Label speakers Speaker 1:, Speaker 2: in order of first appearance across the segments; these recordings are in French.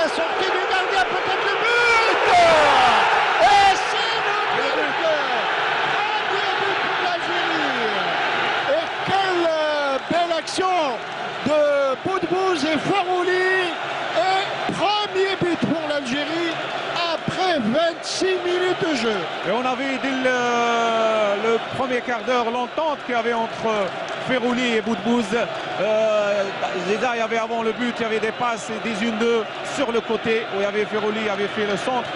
Speaker 1: la sortie du gardien, peut-être le but. Et c'est le but. Premier but pour l'Algérie. Et quelle belle action de Boudbouz et Farouli. Et premier but pour l'Algérie après 26 minutes de jeu.
Speaker 2: Et on avait dès le premier quart d'heure l'entente qu'il y avait entre Ferrouli et Boudbouz. Déjà, il y avait avant le but, il y avait des passes et des 1-2 sur le côté où il y avait Ferrouli avait fait le centre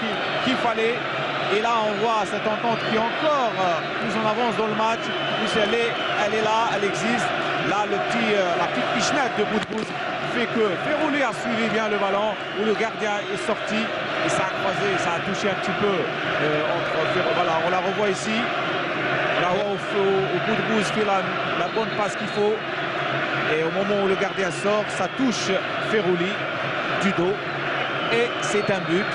Speaker 2: qu'il fallait. Et là, on voit cette entente qui est encore plus en avance dans le match. Plus elle est là, elle existe. Là, la petite pichenette de Boudbouz fait que Ferrouli a suivi bien le ballon, où le gardien est sorti et ça a croisé, ça a touché un petit peu entre Ferrouli. Voilà, on la revoit ici. Là où Boudbouz fait la bonne passe qu'il faut. Et au moment où le gardien sort, ça touche Ferrouli du dos. Et c'est un but.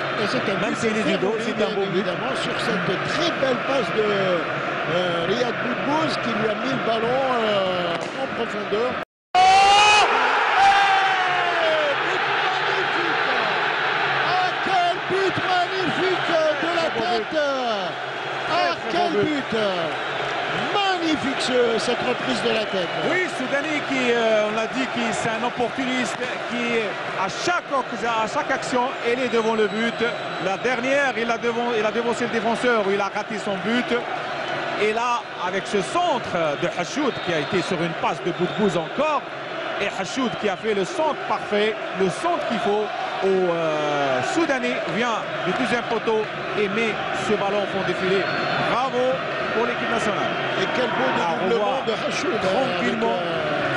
Speaker 2: Même s'il est du dos, c'est un beau but.
Speaker 1: Évidemment, sur cette très belle passe de Riyad Boudbouz qui lui a mis le ballon en profondeur. But magnifique de la tête. Ah, quel but magnifique cette reprise de la tête.
Speaker 2: Oui, Soudani qui, on l'a dit, c'est un opportuniste qui, à chaque action, il est devant le but. La dernière, il a devancé le défenseur où il a raté son but. Et là, avec ce centre de Hachoud qui a été sur une passe de Boudbouz encore, et Hachoud qui a fait le centre parfait, le centre qu'il faut, au Soudanais vient du deuxième poteau et met ce ballon au fond des filets. Bravo pour l'équipe nationale.
Speaker 1: Et quel beau dédoublement de Hachoud.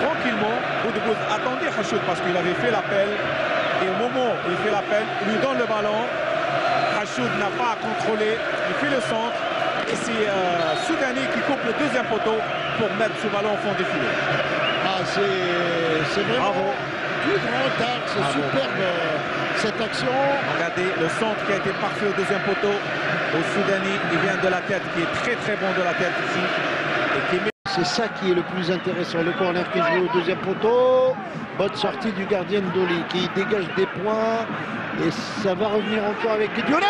Speaker 2: Tranquillement, Boudbouz attendait Hachoud parce qu'il avait fait l'appel. Et au moment où il fait l'appel, il lui donne le ballon. Hachoud n'a pas à contrôler, il fait le centre. Et c'est Soudanais qui coupe le deuxième poteau pour mettre ce ballon au fond des filets.
Speaker 1: Ah, c'est vraiment du grand art, c'est superbe cette action.
Speaker 2: Regardez le centre qui a été parfait au deuxième poteau. Au Soudanais, il vient de la tête, qui est très très bon de la tête ici.
Speaker 1: C'est ça qui est le plus intéressant, le corner qui est joué au deuxième poteau. Bonne sortie du gardien Ndoli qui dégage des points. Et ça va revenir encore avec Dionné.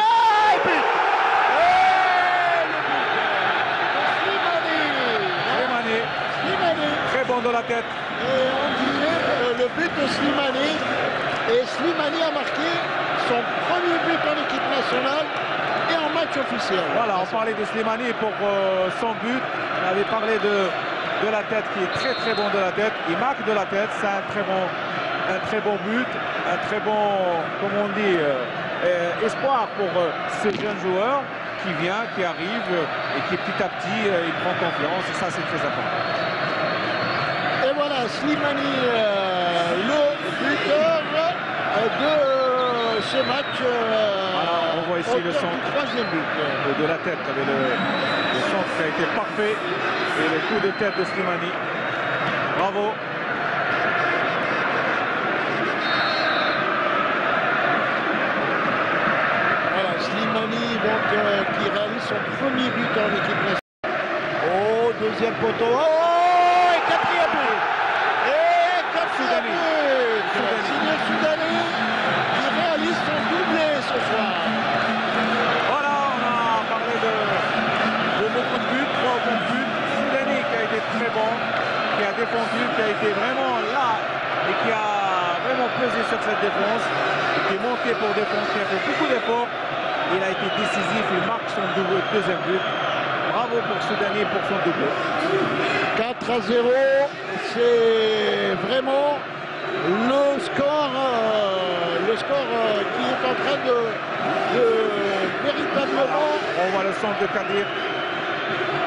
Speaker 2: Très bon de la tête.
Speaker 1: Et on dirait le but de Slimani. Et Slimani a marqué son premier but en équipe nationale et en match officiel.
Speaker 2: Voilà, on parlait de Slimani pour son but. On avait parlé de la tête qui est très très bon de la tête. Il marque de la tête, c'est un très bon but, un très bon, comme on dit, espoir pour ces jeunes joueurs qui vient, qui arrive et qui petit à petit il prend confiance et ça c'est très important.
Speaker 1: Et voilà, Slimani, le buteur de ce match.
Speaker 2: Voilà, on voit ici le centre.
Speaker 1: Troisième but.
Speaker 2: De la tête, avec le centre qui a été parfait et le coup de tête de Slimani. Bravo.
Speaker 1: Voilà, Slimani donc, qui réalise son premier but en équipe nationale. Oh, deuxième poteau. Oh, et quatrième but. Et quatrième but. Signé Soudanais qui réalise son doublé ce soir.
Speaker 2: Voilà, on a parlé de beaucoup de buts, 3 bons buts. Soudanais qui a été très bon, qui a défendu, qui a été vraiment là et qui a vraiment pesé sur cette défense, et qui est monté pour défendre, qui a fait beaucoup d'efforts. Il a été décisif, il marque son deuxième but. Bravo pour Soudanais pour son doublé.
Speaker 1: 4-0, c'est vraiment le score qui est en train de véritablement...
Speaker 2: On voit le centre de Kadir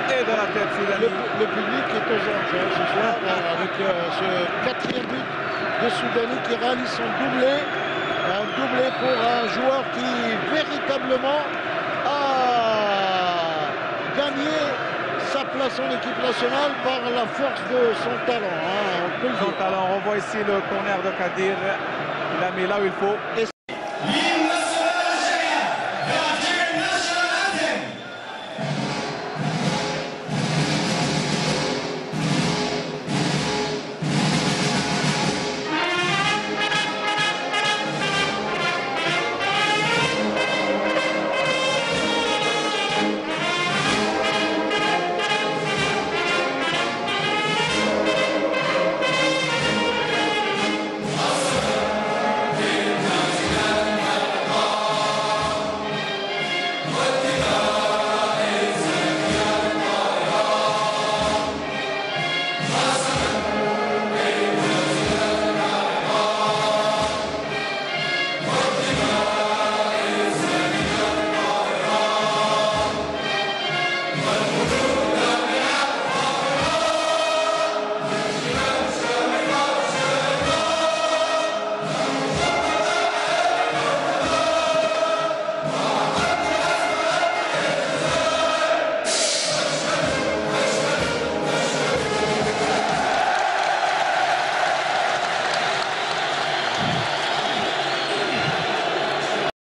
Speaker 2: et de la tête Soudanais.
Speaker 1: Le public est aux anges ce soir avec ce quatrième but de Soudanais qui réalise son doublé. Un doublé pour un joueur qui véritablement a gagné sa place en équipe nationale par la force de son talent. On peut le dire.
Speaker 2: On revoit ici le corner de Kadir. Il a mis là où il faut.
Speaker 1: Et